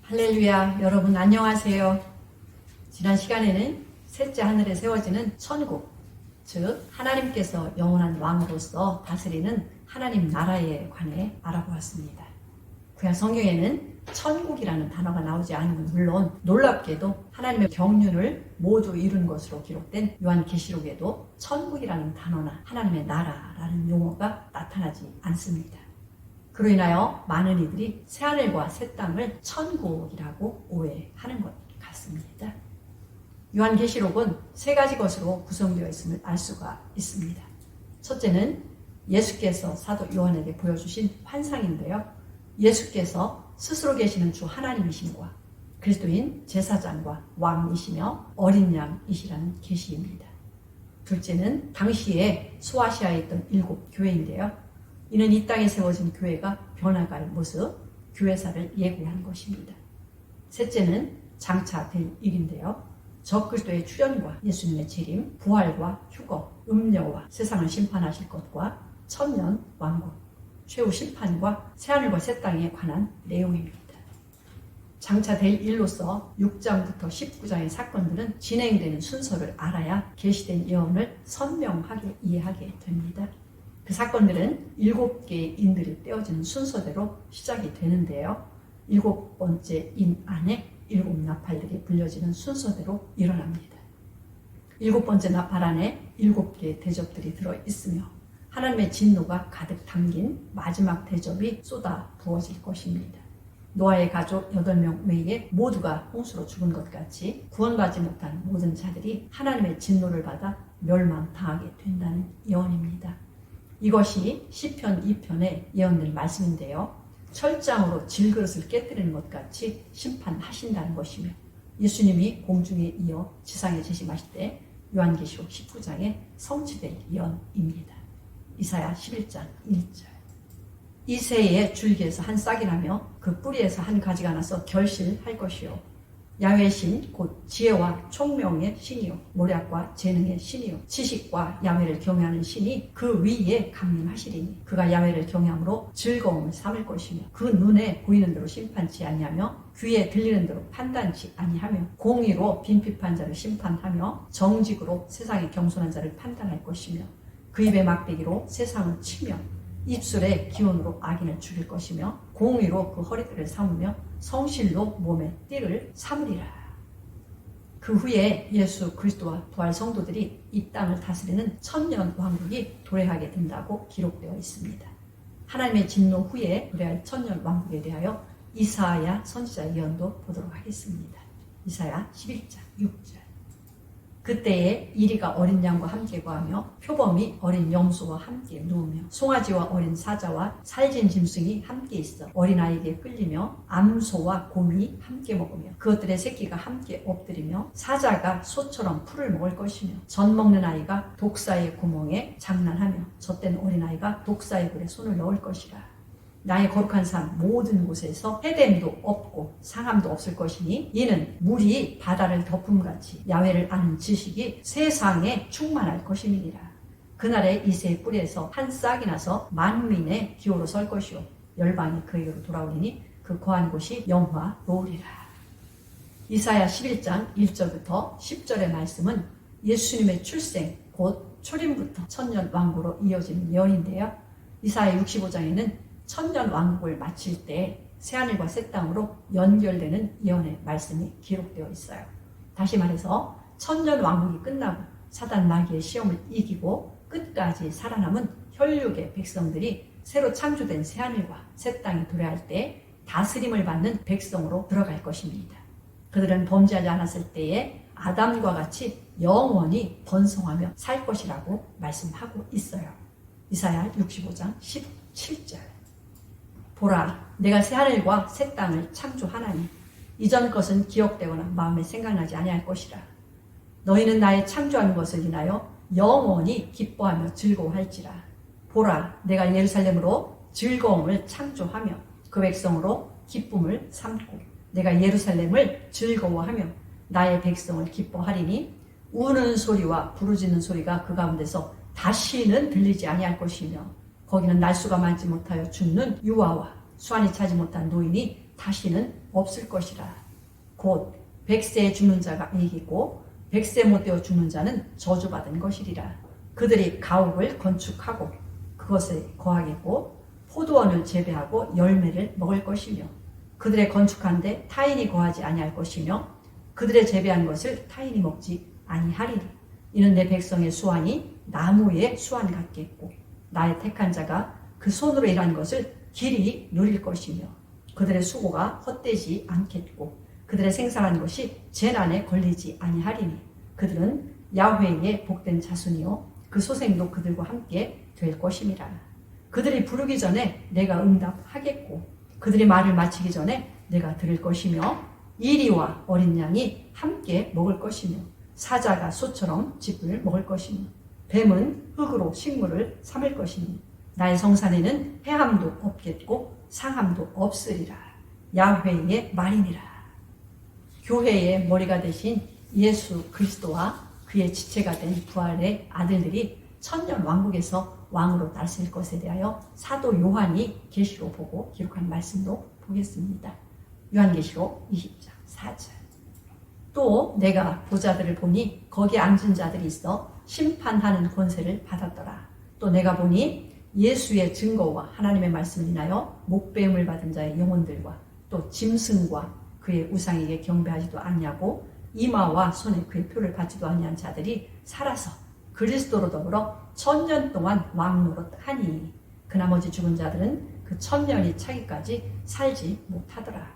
할렐루야, 여러분 안녕하세요. 지난 시간에는 셋째 하늘에 세워지는 천국, 즉 하나님께서 영원한 왕으로서 다스리는 하나님 나라에 관해 알아보았습니다. 구약 성경에는 천국이라는 단어가 나오지 않은 건 물론 놀랍게도 하나님의 경륜을 모두 이룬 것으로 기록된 요한계시록에도 천국이라는 단어나 하나님의 나라라는 용어가 나타나지 않습니다. 그로 인하여 많은 이들이 새하늘과 새 땅을 천국이라고 오해하는 것 같습니다. 요한계시록은 세 가지 것으로 구성되어 있음을 알 수가 있습니다. 첫째는 예수께서 사도 요한에게 보여주신 환상인데요. 예수께서 스스로 계시는 주 하나님이심과 그리스도인 제사장과 왕이시며 어린 양이시라는 계시입니다. 둘째는 당시에 소아시아에 있던 7 교회인데요. 이는 이 땅에 세워진 교회가 변화갈 모습, 교회사를 예고한 것입니다. 셋째는 장차 될 일인데요. 적그리스도의 출현과 예수님의 재림, 부활과 휴거, 음녀와 세상을 심판하실 것과 천년 왕국, 최후 심판과 새하늘과 새 땅에 관한 내용입니다. 장차 될 일로서 6장부터 19장의 사건들은 진행되는 순서를 알아야 계시된 예언을 선명하게 이해하게 됩니다. 그 사건들은 7개의 인들이 떼어지는 순서대로 시작이 되는데요. 7번째 인 안에 7 나팔들이 불려지는 순서대로 일어납니다. 7번째 나팔 안에 7개의 대접들이 들어있으며 하나님의 진노가 가득 담긴 마지막 대접이 쏟아 부어질 것입니다. 노아의 가족 8명 외에 모두가 홍수로 죽은 것 같이 구원받지 못한 모든 자들이 하나님의 진노를 받아 멸망당하게 된다는 예언입니다. 이것이 시편 2편의 예언된 말씀인데요. 철장으로 질그릇을 깨뜨리는 것 같이 심판하신다는 것이며 예수님이 공중에 이어 지상에 재림하실 때 요한계시록 19장에 성취될 예언입니다. 이사야 11장 1절. 이 새의 줄기에서 한 싹이 나며 그 뿌리에서 한 가지가 나서 결실할 것이요 야훼의 신 곧 지혜와 총명의 신이요 모략과 재능의 신이요 지식과 야훼를 경외하는 신이 그 위에 강림하시리니 그가 야훼를 경외함으로 즐거움을 삼을 것이며 그 눈에 보이는 대로 심판치 아니하며 귀에 들리는 대로 판단치 아니하며 공의로 빈핍한 자를 심판하며 정직으로 세상에 겸손한 자를 판단할 것이며 그 입의 막대기로 세상을 치며 입술의 기운으로 악인을 죽일 것이며 공의로 그 허리띠를 삼으며 성실로 몸에 띠를 삼으리라. 그 후에 예수 그리스도와 부활 성도들이 이 땅을 다스리는 천년 왕국이 도래하게 된다고 기록되어 있습니다. 하나님의 진노 후에 도래할 천년 왕국에 대하여 이사야 선지자 예언도 보도록 하겠습니다. 이사야 11장 6절. 그때에 이리가 어린 양과 함께 거하며 표범이 어린 염소와 함께 누우며 송아지와 어린 사자와 살진 짐승이 함께 있어 어린아이에게 끌리며 암소와 곰이 함께 먹으며 그것들의 새끼가 함께 엎드리며 사자가 소처럼 풀을 먹을 것이며 젖 먹는 아이가 독사의 구멍에 장난하며 젖된 어린아이가 독사의 굴에 손을 넣을 것이라. 나의 거룩한 산 모든 곳에서 해됨도 없고 상함도 없을 것이니 이는 물이 바다를 덮음같이 야훼를 아는 지식이 세상에 충만할 것임이니라. 그날에 이 새의 뿌리에서 한 싹이 나서 만민의 기호로 설 것이요 열방이 그에게로 돌아오리니 그 거한 곳이 영화로우리라. 이사야 11장 1절부터 10절의 말씀은 예수님의 출생 곧 초림부터 천년 왕국으로 이어지는 예언인데요. 이사야 65장에는 천년 왕국을 마칠 때 새하늘과 새 땅으로 연결되는 예언의 말씀이 기록되어 있어요. 다시 말해서 천년 왕국이 끝나고 사단 마귀의 시험을 이기고 끝까지 살아남은 혈육의 백성들이 새로 창조된 새하늘과 새 땅에 도래할 때 다스림을 받는 백성으로 들어갈 것입니다. 그들은 범죄하지 않았을 때에 아담과 같이 영원히 번성하며 살 것이라고 말씀하고 있어요. 이사야 65장 17절. 보라, 내가 새하늘과 새 땅을 창조하나니 이전 것은 기억되거나 마음에 생각나지 아니할 것이라. 너희는 나의 창조한 것을 인하여 영원히 기뻐하며 즐거워할지라. 보라, 내가 예루살렘으로 즐거움을 창조하며 그 백성으로 기쁨을 삼고 내가 예루살렘을 즐거워하며 나의 백성을 기뻐하리니 우는 소리와 부르짖는 소리가 그 가운데서 다시는 들리지 아니할 것이며 거기는 날수가 많지 못하여 죽는 유아와 수완이 차지 못한 노인이 다시는 없을 것이라. 곧 100세에 죽는 자가 이기고 100세 못 되어 죽는 자는 저주받은 것이리라. 그들이 가옥을 건축하고 그것에 거하겠고 포도원을 재배하고 열매를 먹을 것이며 그들의 건축한 데 타인이 거하지 아니할 것이며 그들의 재배한 것을 타인이 먹지 아니하리니 이는 내 백성의 수완이 나무의 수완 같겠고 나의 택한 자가 그 손으로 일한 것을 길이 누릴 것이며 그들의 수고가 헛되지 않겠고 그들의 생산한 것이 재난에 걸리지 아니하리니 그들은 야훼의 복된 자손이요 그 소생도 그들과 함께 될 것임이라. 그들이 부르기 전에 내가 응답하겠고 그들이 말을 마치기 전에 내가 들을 것이며 이리와 어린 양이 함께 먹을 것이며 사자가 소처럼 짚을 먹을 것이며 뱀은 흙으로 식물을 삼을 것이니 나의 성산에는 해함도 없겠고 상함도 없으리라. 야훼의 말이니라. 교회의 머리가 되신 예수 그리스도와 그의 지체가 된 부활의 아들들이 천년 왕국에서 왕으로 다스릴 것에 대하여 사도 요한이 계시로 보고 기록한 말씀도 보겠습니다. 요한계시록 20장 4절. 또 내가 보자들을 보니 거기에 앉은 자들이 있어 심판하는 권세를 받았더라. 또 내가 보니 예수의 증거와 하나님의 말씀을 인하여 목배임을 받은 자의 영혼들과 또 짐승과 그의 우상에게 경배하지도 않냐고 이마와 손에 그의 표를 받지도 아니한 자들이 살아서 그리스도로 더불어 천년 동안 왕노릇하니 그 나머지 죽은 자들은 그 천년이 차기까지 살지 못하더라.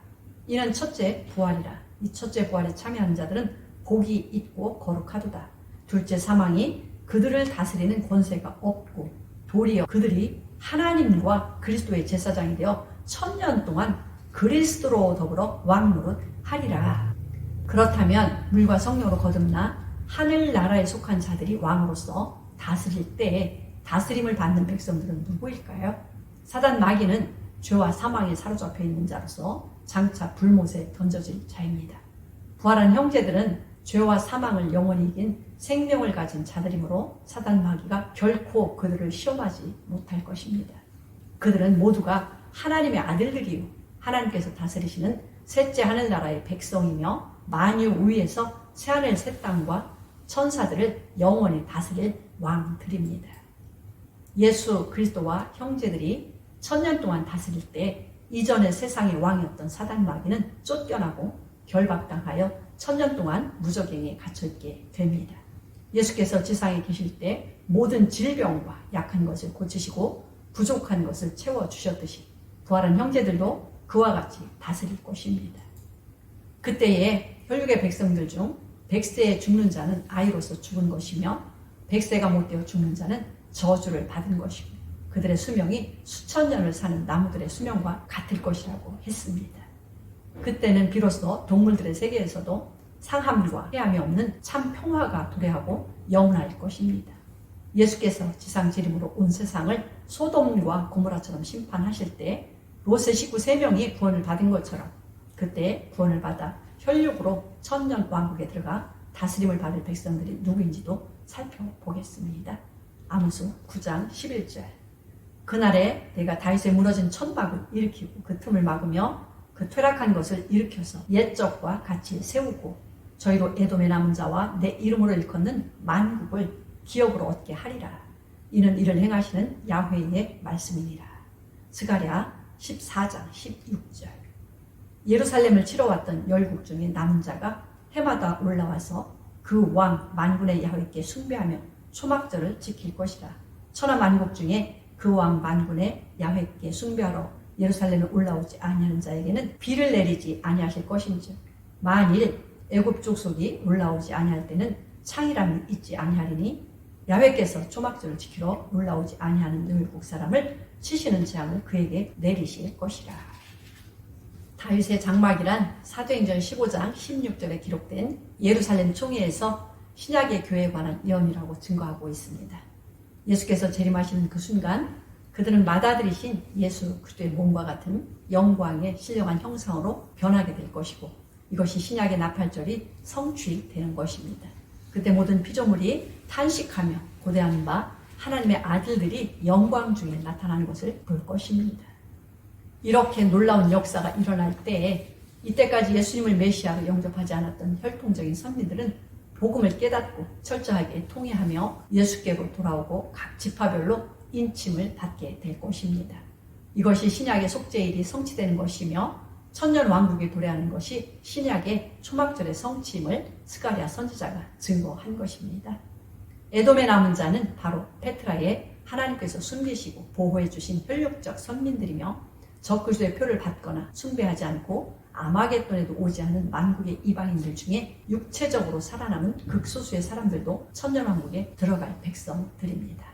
이는 첫째 부활이라. 이 첫째 부활에 참여한 자들은 복이 있고 거룩하도다. 둘째 사망이 그들을 다스리는 권세가 없고 도리어 그들이 하나님과 그리스도의 제사장이 되어 천년 동안 그리스도로 더불어 왕노릇하리라. 그렇다면 물과 성령으로 거듭나 하늘나라에 속한 자들이 왕으로서 다스릴 때에 다스림을 받는 백성들은 누구일까요? 사단 마귀는 죄와 사망에 사로잡혀 있는 자로서 장차 불못에 던져질 자입니다. 부활한 형제들은 죄와 사망을 영원히 이긴 생명을 가진 자들이므로 사단 마귀가 결코 그들을 시험하지 못할 것입니다. 그들은 모두가 하나님의 아들들이요 하나님께서 다스리시는 셋째 하늘나라의 백성이며 만유 위에서 새하늘 새 땅과 천사들을 영원히 다스릴 왕들입니다. 예수 그리스도와 형제들이 천년 동안 다스릴 때 이전의 세상의 왕이었던 사단 마귀는 쫓겨나고 결박당하여 천년 동안 무적행에 갇혀있게 됩니다. 예수께서 지상에 계실 때 모든 질병과 약한 것을 고치시고 부족한 것을 채워주셨듯이 부활한 형제들도 그와 같이 다스릴 것입니다. 그때에 혈육의 백성들 중 100세에 죽는 자는 아이로서 죽은 것이며 100세가 못 되어 죽는 자는 저주를 받은 것이고 그들의 수명이 수천 년을 사는 나무들의 수명과 같을 것이라고 했습니다. 그때는 비로소 동물들의 세계에서도 상함과 해함이 없는 참 평화가 도래하고 영원할 것입니다. 예수께서 지상 지림으로 온 세상을 소돔과 고모라처럼 심판하실 때 롯의 식구 3명이 구원을 받은 것처럼 그때 구원을 받아 혈육으로 천년 왕국에 들어가 다스림을 받을 백성들이 누구인지도 살펴보겠습니다. 아모스 9장 11절. 그날에 내가 다윗의 무너진 천막을 일으키고 그 틈을 막으며 그 퇴락한 것을 일으켜서 옛적과 같이 세우고 저희로 에돔의 남은 자와 내 이름으로 일컫는 만국을 기업으로 얻게 하리라. 이는 이를 행하시는 야훼의 말씀이니라. 스가랴 14장 16절. 예루살렘을 치러왔던 열국 중에 남은 자가 해마다 올라와서 그 왕 만군의 야훼께 숭배하며 초막절을 지킬 것이라. 천하 만국 중에 그 왕 만군의 야훼께 숭배하러 예루살렘에 올라오지 아니하는 자에게는 비를 내리지 아니하실 것인즉 만일 애굽 족속이 올라오지 아니할 때는 창이람이 있지 아니하리니 야훼께서 초막절을 지키러 올라오지 아니하는 열국 사람을 치시는 재앙을 그에게 내리실 것이라. 다윗의 장막이란 사도행전 15장 16절에 기록된 예루살렘 총회에서 신약의 교회에 관한 예언이라고 증거하고 있습니다. 예수께서 재림하시는 그 순간 그들은 맏아들이신 예수 그리스도의 몸과 같은 영광의 신령한 형상으로 변하게 될 것이고 이것이 신약의 나팔절이 성취되는 것입니다. 그때 모든 피조물이 탄식하며 고대하는 바 하나님의 아들들이 영광 중에 나타나는 것을 볼 것입니다. 이렇게 놀라운 역사가 일어날 때에 이때까지 예수님을 메시아로 영접하지 않았던 혈통적인 선민들은 복음을 깨닫고 철저하게 통회하며 예수께로 돌아오고 각 지파별로 인침을 받게 될 것입니다. 이것이 신약의 속죄일이 성취되는 것이며 천년왕국이 도래하는 것이 신약의 초막절의 성취임을 스가랴 선지자가 증거한 것입니다. 에돔의 남은 자는 바로 페트라에 하나님께서 숨기시고 보호해 주신 혈육적 선민들이며 적그리스도의 표를 받거나 숭배하지 않고 아마겟돈에도 오지 않은 만국의 이방인들 중에 육체적으로 살아남은 극소수의 사람들도 천년왕국에 들어갈 백성들입니다.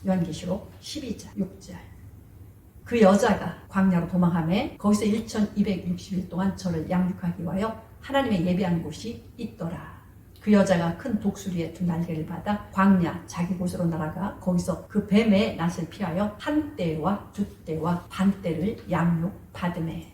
요한계시록 12장 6절. 그 여자가 광야로 도망하며 거기서 1260일 동안 저를 양육하기 위하여 하나님의 예비한 곳이 있더라. 그 여자가 큰 독수리의 두 날개를 받아 광야 자기 곳으로 날아가 거기서 그 뱀의 낯을 피하여 한 때와 두 때와 반 때를 양육받으매.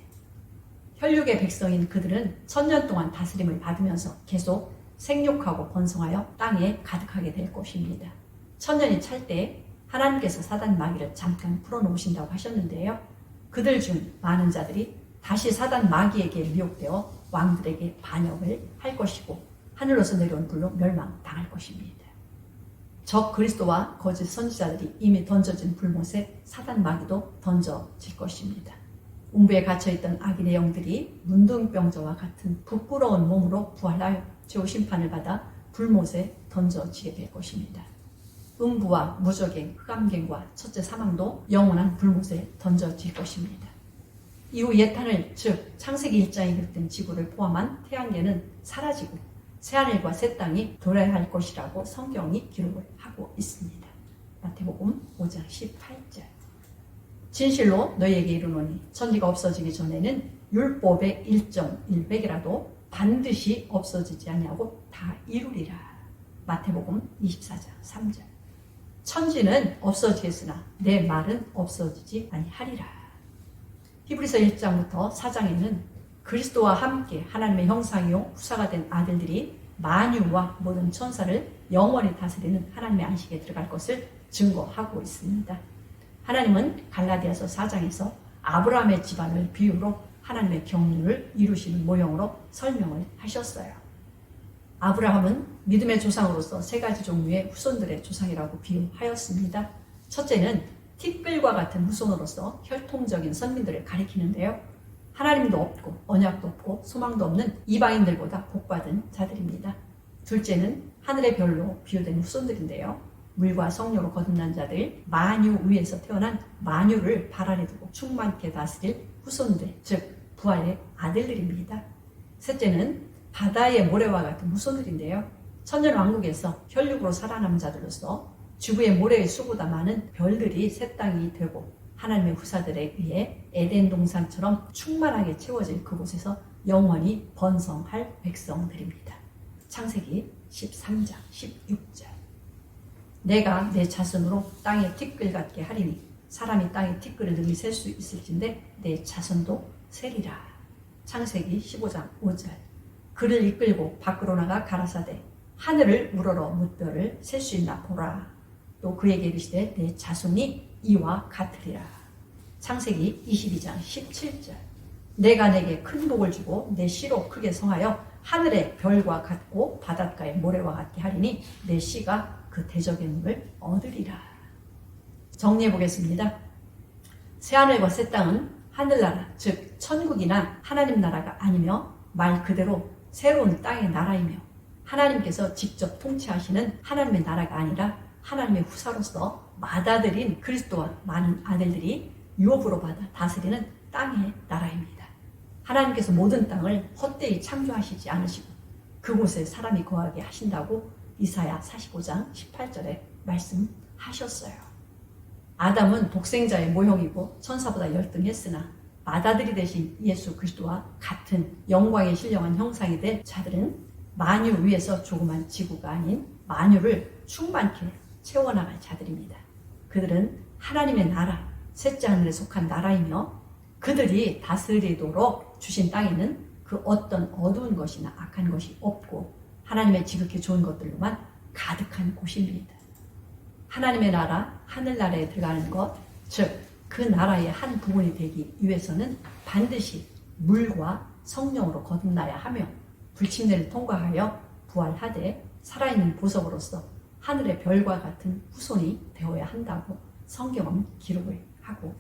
혈육의 백성인 그들은 천년 동안 다스림을 받으면서 계속 생육하고 번성하여 땅에 가득하게 될 것입니다. 천년이 찰 때 하나님께서 사단 마귀를 잠깐 풀어놓으신다고 하셨는데요. 그들 중 많은 자들이 다시 사단 마귀에게 미혹되어 왕들에게 반역을 할 것이고 하늘로서 내려온 불로 멸망당할 것입니다. 적 그리스도와 거짓 선지자들이 이미 던져진 불못에 사단 마귀도 던져질 것입니다. 음부에 갇혀있던 악인의 영들이 문둥병자와 같은 부끄러운 몸으로 부활하여 죄의 심판을 받아 불못에 던져지게 될 것입니다. 음부와 무적행, 흑암갱과 첫째 사망도 영원한 불못에 던져질 것입니다. 이후 예탄을 즉 창세기 1장에 기록된 지구를 포함한 태양계는 사라지고 새하늘과 새 땅이 도래할 것이라고 성경이 기록을 하고 있습니다. 마태복음 5장 18절. 진실로 너희에게 이르노니 천지가 없어지기 전에는 율법의 1.1백이라도 반드시 없어지지 아니하고 다 이루리라. 마태복음 24장 3절. 천지는 없어지겠으나 내 말은 없어지지 아니하리라. 히브리서 1장부터 4장에는 그리스도와 함께 하나님의 형상이요 후사가 된 아들들이 만유와 모든 천사를 영원히 다스리는 하나님의 안식에 들어갈 것을 증거하고 있습니다. 하나님은 갈라디아서 4장에서 아브라함의 집안을 비유로 하나님의 경륜을 이루시는 모형으로 설명을 하셨어요. 아브라함은 믿음의 조상으로서 세 가지 종류의 후손들의 조상이라고 비유하였습니다. 첫째는 티끌과 같은 후손으로서 혈통적인 선민들을 가리키는데요. 하나님도 없고 언약도 없고 소망도 없는 이방인들보다 복받은 자들입니다. 둘째는 하늘의 별로 비유된 후손들인데요. 물과 성령으로 거듭난 자들, 만유 위에서 태어난 만유를 발 아래 두고 충만케 다스릴 후손들, 즉 부활의 아들들입니다. 셋째는 바다의 모래와 같은 후손들인데요. 천년왕국에서 혈육으로 살아남은 자들로서 지구의 모래의 수보다 많은 별들이 새 땅이 되고 하나님의 후사들에 의해 에덴 동산처럼 충만하게 채워질 그곳에서 영원히 번성할 백성들입니다. 창세기 13장 16절. 내가 내 자손으로 땅의 티끌 같게 하리니 사람이 땅의 티끌을 능히 셀 수 있을진데 내 자손도 세리라. 창세기 15장 5절. 그를 이끌고 밖으로 나가 가라사대 하늘을 우러러 무뼈를 셀 수 있나 보라. 또 그에게 이르시되 내 자손이 이와 같으리라. 창세기 22장 17절. 내가 내게 큰 복을 주고 내 씨로 크게 성하여 하늘의 별과 같고 바닷가의 모래와 같게 하리니 내 씨가 그 대적의 눈을 얻으리라. 정리해 보겠습니다. 새하늘과 새 땅은 하늘나라, 즉 천국이나 하나님 나라가 아니며 말 그대로 새로운 땅의 나라이며 하나님께서 직접 통치하시는 하나님의 나라가 아니라 하나님의 후사로서 맏아들인 그리스도와 많은 아들들이 유업으로 받아 다스리는 땅의 나라입니다. 하나님께서 모든 땅을 헛되이 창조하시지 않으시고 그곳에 사람이 거하게 하신다고 이사야 45장 18절에 말씀하셨어요. 아담은 독생자의 모형이고 천사보다 열등했으나 맏아들이 되신 예수 그리스도와 같은 영광에 신령한 형상이 된 자들은 만유 위에서 조그만 지구가 아닌 만유를 충만케 채워나갈 자들입니다. 그들은 하나님의 나라, 셋째 하늘에 속한 나라이며 그들이 다스리도록 주신 땅에는 그 어떤 어두운 것이나 악한 것이 없고 하나님의 지극히 좋은 것들로만 가득한 곳입니다. 하나님의 나라, 하늘나라에 들어가는 것, 즉 그 나라의 한 부분이 되기 위해서는 반드시 물과 성령으로 거듭나야 하며 불침례를 통과하여 부활하되 살아있는 보석으로서 하늘의 별과 같은 후손이 되어야 한다고 성경은 기록을 하고